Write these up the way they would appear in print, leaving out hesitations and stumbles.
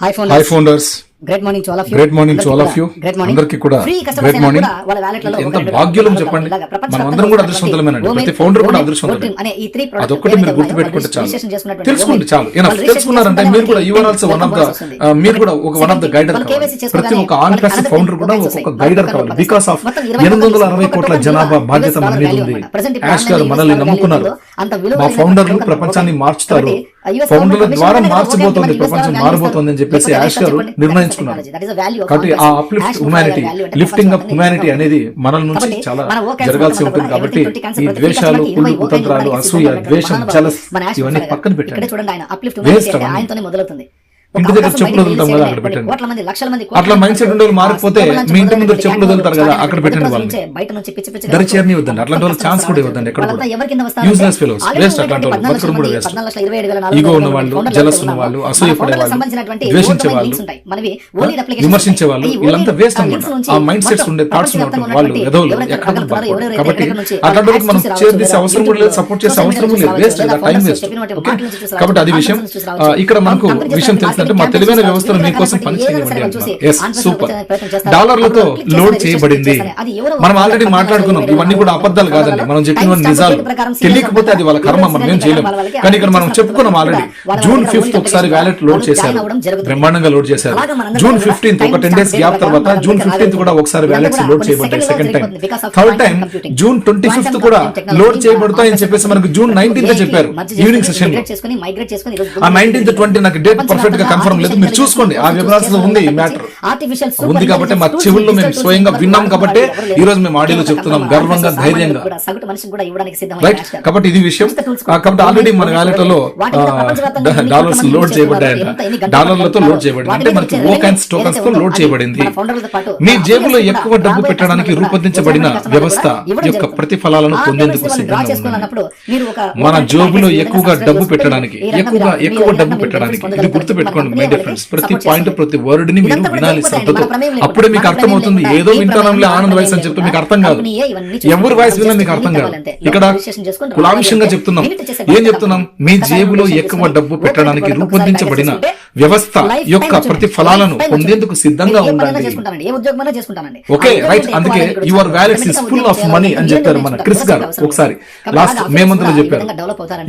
Hi founders. Great morning to all of you. Great morning to all of you. Great morning. అందరికీ కూడా great morning. ఎంత భాగ్యులం చెప్పండి. మనమందరం కూడా అదృష్టవంతులమేనండి. ప్రతి ఫౌండర్ కూడా అదృష్టవంతుడే. అదొక్కటి మీరు గుర్తుపెట్టుకుంటే చాలు. తెలుసుకోండి చాలు. తెలుసుకున్నారంటే మీరు కూడా you are also one of the మీరు కూడా ఒక వన్ ఆఫ్ ద గైడర్ కావాలి. ప్రతి ఒక్క ఆన్ ప్లస్ ఫౌండర్ కూడా ఒక గైడర్ కావాలి. బికాస్ ఆఫ్ 860 కోట్ల జనాభా బాధ్యత మన మీద ఉంది. యాష్ గారు మనల్ని నమ్ముకున్నారు. మా ఫౌండర్లు ప్రపంచాన్ని మార్చుతారు. ఫౌండర్ల ద్వారా మార్చబోతోంది, ప్రపంచం మారబోతోంది అని చెప్పేసి యాష్ గారు నిర్ణయించుకున్నారు. కాబట్టి ఆ uplift humanity, lifting up humanity అనేది మనల నుంచి చాలా జరగాల్సి ఉంటుంది. కాబట్టి ఈ ద్వేషాలు, కుళ్ళు, కుతంత్రాలు, అసూయ, ద్వేషం, జలస్ ఇవన్నీ పక్కన పెట్టండి. ఇంటి దగ్గర చెప్పులు వదులుతాం కదా, అక్కడ పెట్టండి. అట్లా మైండ్ సెట్ ఉండే మారిపోతే మీ ఇంటి ముందు చెప్పులు వదులుతారు కదా, అక్కడ పెట్టండి. వాళ్ళని దరి చేరని ఇవ్వద్దండి. అట్లాంటి వాళ్ళకి ఛాన్స్ కూడా ఇవ్వద్దండి. ఎక్కడ యూజ్లెస్ ఫెలోస్, వేస్ట్. అట్లాంటి వాళ్ళు బతకడం కూడా వేస్ట్. ఈగో ఉన్న వాళ్ళు, జలస్ ఉన్న వాళ్ళు, అసూయ పడే వాళ్ళు, ద్వేషించే వాళ్ళు, విమర్శించే వాళ్ళు, వీళ్ళంతా వేస్ట్ అనమాట. ఆ మైండ్ సెట్స్ ఉండే థాట్స్ ఉన్నటువంటి వాళ్ళు ఎదవలు ఎక్కడ. కాబట్టి అట్లాంటి వాళ్ళకి మనం చేసి అవసరం కూడా లేదు, సపోర్ట్ చేసే అవసరం లేదు. Waste, time waste. కాబట్టి అది విషయం. ఇక్కడ మనకు విషయం తెలుసు అంటే మా తెలివైన వ్యవస్థను మీకోసం పనిచేయనివ్వండి అంటున్నారు. Yes, super. డాలర్లతో లోడ్ చేయబడింది. మనం ఆల్రెడీ మాట్లాడుకున్నాం. ఇవన్నీ కూడా అబద్ధాలు కాదండి, మనం చెప్పినవన్నీ నిజాలు. తెలియకపోతే అది వాళ్ళ కర్మ, మనం ఏం చేయలేం. కానీ ఇక్కడ మనం చెప్పుకున్నాం ఆల్రెడీ. June 5th ఒకసారి వ్యాలెట్ లోడ్ చేశారు, బ్రహ్మాండంగా లోడ్ చేశారు. June 15th ఒక 10 days గ్యాప్ తర్వాత June 15th కూడా ఒకసారి వ్యాలెట్స్ లోడ్ చేయబడ్డాయి. Second time. Third time June 25th కూడా లోడ్ చేయబడతాయని చెప్పేసి మనకు June 19th చెప్పారు ఈవినింగ్ సెషన్. ఆ 19th 20 నాకు డేట్ పర్ఫెక్ట్ గా కన్ఫర్మ్ లేదు, మీరు చూసుకోండి. ఆ వివరాలు ఉంది, ఈ మ్యాటర్ ఉంది కాబట్టి మా చెవుల్లో మేము స్వయంగా విన్నాం కాబట్టి ఈ రోజు మేము ఆడియోలో చెప్తున్నాం గర్వంగా, ధైర్యంగా. రైట్. కాబట్టి ఇది విషయం. కాబట్టి ఆల్రెడీ మన వ్యాలెట్లో డాలర్స్ లోడ్ చేయబడ్డాయంట. డాలర్లతో లోడ్ చేయబడింది అంటే మనకి ఓకాన్స్ టోకన్స్ తో లోడ్ చేయబడింది. మీ జేబులో ఎక్కువ డబ్బు పెట్టడానికి రూపొందించబడిన వ్యవస్థ యొక్క ప్రతిఫలాలను పొందేందుకు సిద్ధంగా ఉన్నాం. మన జేబులో ఎక్కువగా డబ్బు పెట్టడానికి, ఎక్కువ డబ్బు పెట్టడానికి. ఇది గుర్తుపెట్టుకోండి మై డియర్ ఫ్రెండ్స్. ప్రతి పాయింట్, ప్రతి వర్డ్ ని మీరు వినాలి శ్రద్ధతో. అప్పుడే మీకు అర్థమవుతుంది. ఏదో వింటానంలో ఆనంద్ వాయిస్ అని చెప్తే మీకు అర్థం కాదు. ఎవరి వాయిస్ విన్నా మీకు అర్థం కాదు. ఇక్కడ కులాంశంగా చెప్తున్నాం. ఏం చెప్తున్నాం? మీ జేబులో ఎక్కువ డబ్బు పెట్టడానికి రూపొందించబడిన వ్యవస్థ యొక్క ప్రతిఫలాలను పొందేందుకు సిద్ధంగా ఉండండి. Okay, right. అందుకే your wallets is full of money అని చెప్పారు మన క్రిస్ గారు ఒకసారి లాస్ట్ మే మంత్ లో చెప్పారు.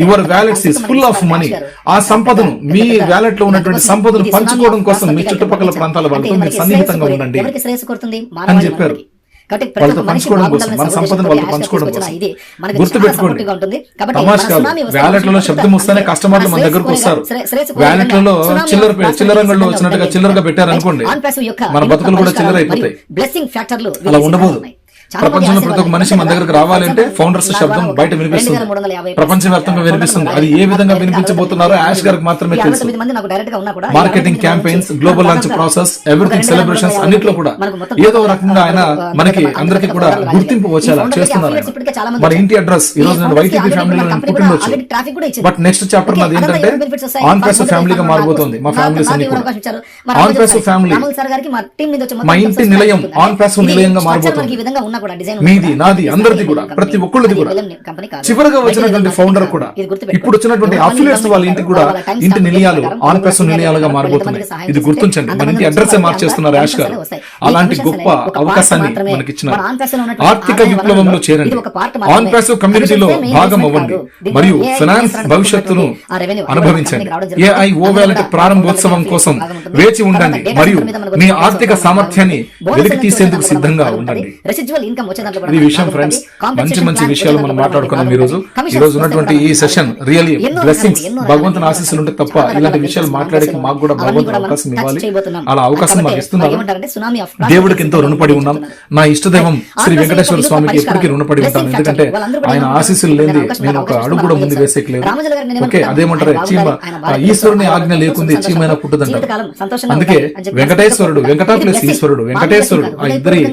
Your wallets is full of money. ఆ సంపదను, మీ వ్యాలెట్ లో ఉన్నటువంటి సంపదను పంచుకోవడం కోసం మీ చుట్టుపక్కల ప్రాంతాల వాళ్ళతో మీరు సన్నిహితంగా ఉండండి అని చెప్పారు. వాళ్ళతో పంచుకోవడం కోసం, మన సంపదను వాళ్ళతో పంచుకోవడం కోసం. గుర్తుపెట్టుకోండి, తమాష్ కాదు. వ్యాలెట్లలో శబ్దం వస్తేనే కస్టమర్లు మన దగ్గరకు వస్తారు. వ్యాలెట్లలో చిల్లరంగంలో వచ్చినట్టుగా చిల్లరగా పెట్టారనుకోండి, మన బతుకులు కూడా చిల్లర అయిపోతాయి. అలా ఉండబోదు. ప్రపంచంలో ప్రతి ఒక్క మనిషి మన దగ్గరకు రావాలంటే ఫౌండర్స్ శబ్దం బయట వినిపిస్తుంది, ప్రపంచవ్యాప్తంగా వినిపిస్తుంది. అది ఏ విధంగా వినిపించబోతున్నారో యాష్ గారికి మాత్రమే తెలుసు. Marketing campaigns, global launch process, everything, celebrations అన్నిట్లో కూడా ఏదో రకంగా ఆయన మనకి అందరికీ కూడా గుర్తింపు వచ్చేలా చేస్తున్నారు. మన ఇంటి అడ్రస్ ఈ రోజు నేను వైటీపీ ఫ్యామిలీలో పుట్టినవచ్చు. బట్ నెక్స్ట్ చాప్టర్ నాది ఏంటంటే ఆన్ ప్యాసివ్ ఫ్యామిలీగా మారబోతోంది. మా ఫ్యామిలీస్ అన్ని కూడా ఆన్ ప్యాసివ్ ఫ్యామిలీ, మా ఇంటి నిలయం ఆన్ ప్యాసివ్ నిలయంగా మారబోతోంది. మీది, నాది, అందరిది కూడా, ప్రతి ఒక్కళ్ళది కూడా. చివరిగా వచ్చినటువంటి ఫౌండర్ కూడా, ఇప్పుడు వచ్చినటువంటి అఫిలియేట్స్ వాళ్ళ ఇంటికి కూడా ఇంటి నిలయాలు ఆన్ ప్యాసివ్ నిలయాలుగా మారబోతున్నాయి. ఇది గుర్తుంచండి. మన ఇంటి అడ్రస్ మార్చేస్తున్నారు యాష్ గారు. అలాంటి గొప్ప అవకాశాన్ని మనకిచ్చినారు. ఆర్థిక విప్లవంలో చేరండి, ఆన్ ప్యాసివ్ కమ్యూనిటీలో భాగం అవ్వండి మరియు ఫైనాన్స్ భవిష్యత్తును అనుభవించండి. ఏఐఓ వ్యాలెట్ ప్రారంభోత్సవం కోసం వేచి ఉండండి మరియు మీ ఆర్థిక సామర్థ్యాన్ని వెలికి తీసేందుకు సిద్ధంగా ఉండండి. ఇది విషయం ఫ్రెండ్స్. మంచి మంచి విషయాలు మనం మాట్లాడుకున్నాం ఈ రోజు. ఉన్నటువంటి ఈ సెషన్ రియల్లీ బ్లెస్సింగ్స్. భగవంతుని ఆశీస్సులు ఉంటే తప్ప ఇలాంటి విషయాలు మాట్లాడేకి మాకు కూడా భగవంతుని అవకాశం ఇవ్వాలి. అలా అవకాశం మాకు ఇస్తున్నారు. దేవుడికి ఎంతో రుణపడి ఉన్నాం. నా ఇష్టదైవం శ్రీ వెంకటేశ్వర స్వామికి ఎప్పటికీ రుణపడి ఉంటాను. ఎందుకంటే ఆయన ఆశీస్సులు లేని నేను ఒక అడుగు కూడా ముందు వేసేయలేదు. ఓకే, అదేమంటారు, చీమ ఈశ్వరుని ఆజ్ఞ లేకుంది చీమైనా పుట్టుదంటారు. అందుకే వెంకటేశ్వరుడు, వెంకట ప్లస్ ఈశ్వరుడు, వెంకటేశ్వరుడు, ఆ ఇద్దరి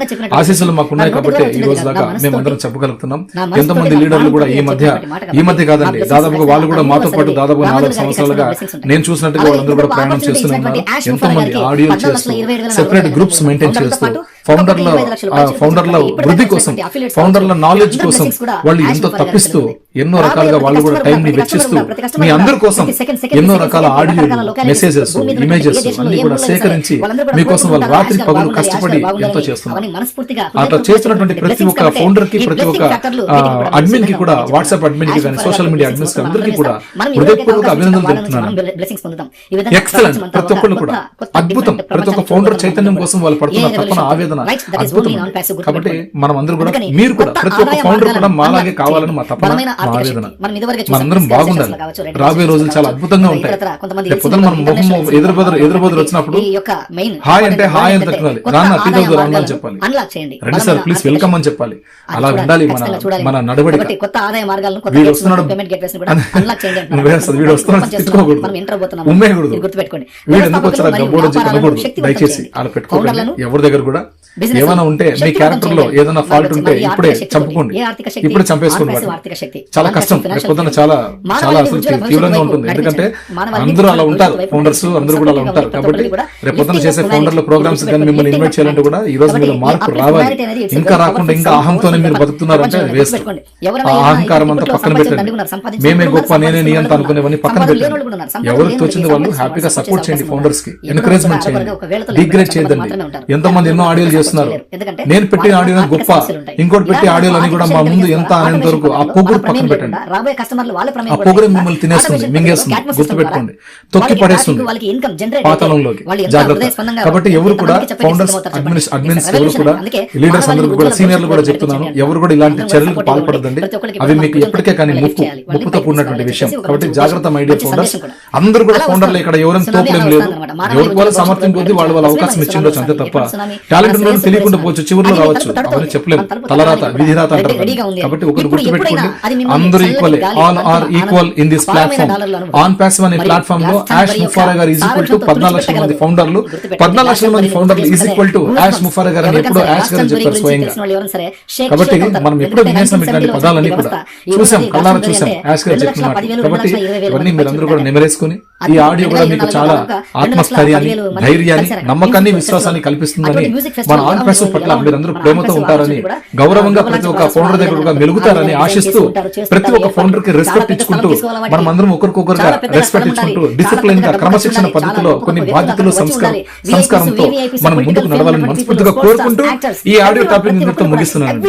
ఆశీస్సులు మాకు ఉన్నాయి. కాబట్టి ఈ రోజు దాకా మేమందరం చెప్పగలుగుతున్నాం. ఎంతమంది లీడర్లు కూడా ఈ మధ్య కాదండి, దాదాపుగా వాళ్ళు కూడా మాతో పాటు దాదాపు 4 సంవత్సరాలుగా నేను చూసినట్టుగా వాళ్ళందరూ కూడా ప్రయాణం చేస్తూనే ఉన్నారు. ఎంతో మంది ఆడియో చేస్తూ, సెపరేట్ గ్రూప్స్ మెయింటైన్ చేస్తూ, ఫౌండర్ల వృద్ధి కోసం, ఫౌండర్ల నాలెడ్జ్ కోసం వాళ్ళు ఎంతో తప్పిస్తూ ఎన్నో రకాలుగా వాళ్ళు కూడా టైం ని వెచ్చిస్తూ మీ అందరి కోసం ఎన్నో రకాల ఆడియో మెసేజెస్ ఇమేజెస్ అన్ని కూడా సేకరించి మీకోసం వాళ్ళు రాత్రి పగలు కష్టపడి ఎంతో చేస్తున్నారు. అట్లా చేస్తున్నటువంటి ప్రతి ఒక్క ఫౌండర్ కి, ప్రతి ఒక్క అడ్మిన్ కి కూడా, వాట్సాప్ అడ్మిన్ కి కానీ, సోషల్ మీడియా అడ్మిన్స్ కి అందరికీ కూడా హృదయపూర్వక అభినందనలు తెలుపుతున్నాను. ఎక్సలెంట్. ప్రతి ఒక్కళ్ళు కూడా అద్భుతం. ప్రతి ఒక్క ఫౌండర్ చైతన్యం కోసం వాళ్ళు పడుతున్న తపన, ఆవేదన అద్భుతం. కాబట్టి మనం అందరూ కూడా, మీరు కూడా, ప్రతి ఒక్క ఫౌండర్ కూడా మాలాగే కావాలని మా తపన, మా ఆవేదన. మనందరం బాగుండాలి. రాబోయే రోజులు చాలా అద్భుతంగా ఉంటాయి. పొద్దున మనం మొహం ఎదురుబెదురు వచ్చినప్పుడు హాయ్ అంటే హాయ్ అని తట్టుకోవాలి, రాన్న తీదవుదు రాన్న అని చెప్పాలి, రండి సార్ ప్లీజ్ వెల్కమ్ అని చెప్పాలి. అలా ఉండాలి మన నడవడిక. వీడు వస్తున్నాడు వీడు వస్తున్నాడు తిట్టుకోకూడదు, ఉమ్మేయకూడదు. వీడు ఎందుకు వచ్చారా గబ్బోడు అనకూడదు. దయచేసి అలా పెట్టుకోకండి. ఎవరి దగ్గర కూడా ఏమైనా ఉంటే మీ క్యారెక్టర్ లో ఏదైనా ఫాల్ట్ ఉంటే ఇప్పుడే చంపుకోండి, ఇప్పుడే చంపేసుకోండి. చాలా కష్టం, రేపొద్దున చాలా చాలా అసలు తీవ్రంగా ఉంటుంది. ఎందుకంటే అందరూ అలా ఉంటారు, ఫౌండర్స్ అందరూ కూడా అలా ఉంటారు. కాబట్టి రేపొద్దున చేసే ఫౌండర్ల ప్రోగ్రామ్స్ కానీ మిమ్మల్ని ఇన్వైట్ చేయాలంటే కూడా ఈ రోజు మీరు మార్పు రావాలి. ఇంకా రాకుండా ఇంకా అహంతోనే మీరు బతుకుతున్నారంటే వేస్ట్. ఆ అహంకారం అంతా పక్కన పెట్టండి. మేమే గొప్ప, నేనే నీ అంత అనుకునేవన్నీ పక్కన పెట్టండి. ఎవరికి తోచింది వాళ్ళు హ్యాపీగా సపోర్ట్ చేయండి. ఫౌండర్స్ కి ఎంకరేజ్మెంట్ చేయండి, డిగ్రేడ్ చేయదండి. ఎంతో మంది ఎన్నో ఆడియోలు చేస్తున్నారు. నేను పెట్టిన ఆడియో గొప్ప, ఇంకోటి పెట్టి ఆడియోలు అని కూడా మా ముందు ఎంత అనేంత వరకు ఆ పొగురు పక్కన పెట్టండి. ఆ పొగురు మిమ్మల్ని తినేస్తుంది, మింగేస్తుంది. గుర్తుపెట్టుకోండి, తొక్కి పడేస్తుంది పాతాళంలోకి. జాగ్రత్త. కాబట్టి ఎవరు కూడా ఫౌండర్స్, అడ్మిన్స్ ఎవరు కూడా, లీడర్స్ అందరూ కూడా, సీనియర్లు కూడా చెప్తున్నాను, ఎవరు కూడా ఇలాంటి చర్యలకు పాల్పడదండి. అవి మీకు ఎప్పటికే కానీ ముప్పుతో కూడినటువంటి విషయం. కాబట్టి జాగ్రత్త మై డియర్ ఫౌండర్స్. అందరూ కూడా ఫౌండర్లు ఇక్కడ ఎవరైనా తోపులేం లేదు. ఎవరికి వాళ్ళు సామర్థ్యం కొద్ది వాళ్ళు అవకాశం ఇచ్చిండొచ్చు అంతే తప్ప టాలెంట్ ఉన్న తెలియకుండా పోవచ్చు, చివరిలో రావచ్చు. అవన్నీ చెప్పలేము, తలరాత విధిరాత అంటారు. కాబట్టి ఒకరు గుర్తుపెట్టుకోండి, అందరూ equal, all are equal in this platform. Unpassive అనే ప్లాట్ఫామ్ లో యాష్ ముఫారా గారు ఈజ్ ఈక్వల్ టు 14 లక్షల మంది ఫౌండర్లు. 14 లక్షల మంది ఫౌండర్లు is equal to ash Mufareh గారు అని ఎప్పుడో యాష్ గారు చెప్పారు స్వయంగా. కాబట్టి మనం ఎప్పుడో వినేసాం ఇట్లాంటి పదాలన్నీ కూడా, చూసాం, కళ్ళారా చూసాం యాష్ గారు చెప్పిన మాట. కాబట్టి ఇవన్నీ మీరందరూ కూడా నెమరేసుకుని, ఈ ఆడియో కూడా మీకు చాలా ఆత్మస్థైర్యాన్ని, ధైర్యాన్ని, నమ్మకాన్ని, విశ్వాసాన్ని కల్పిస్తుందని, మన ఆన్ ప్యాసివ్ పట్ల మీరందరూ ప్రేమతో ఉంటారని, గౌరవంగా ప్రతి ఒక్క ఫౌండర్ దగ్గర మెలుగుతారని ఆశిస్తూ, ప్రతి ఒక్క ఫౌండర్ కి రెస్పెక్ట్ ఇచ్చుకుంటూ, మనం అందరం ఒకరికొకరుగా రెస్పెక్ట్ ఇచ్చుకుంటూ, డిసిప్లిన్ గా, క్రమశిక్షణ పద్ధతిలో, కొన్ని బాధ్యతలు, సంస్కారంతో మనం ముందుకు నడవాలని మనస్ఫూర్తిగా కోరుకుంటూ ఈ ఆడియో టాపిక్ ముగిస్తున్నాను.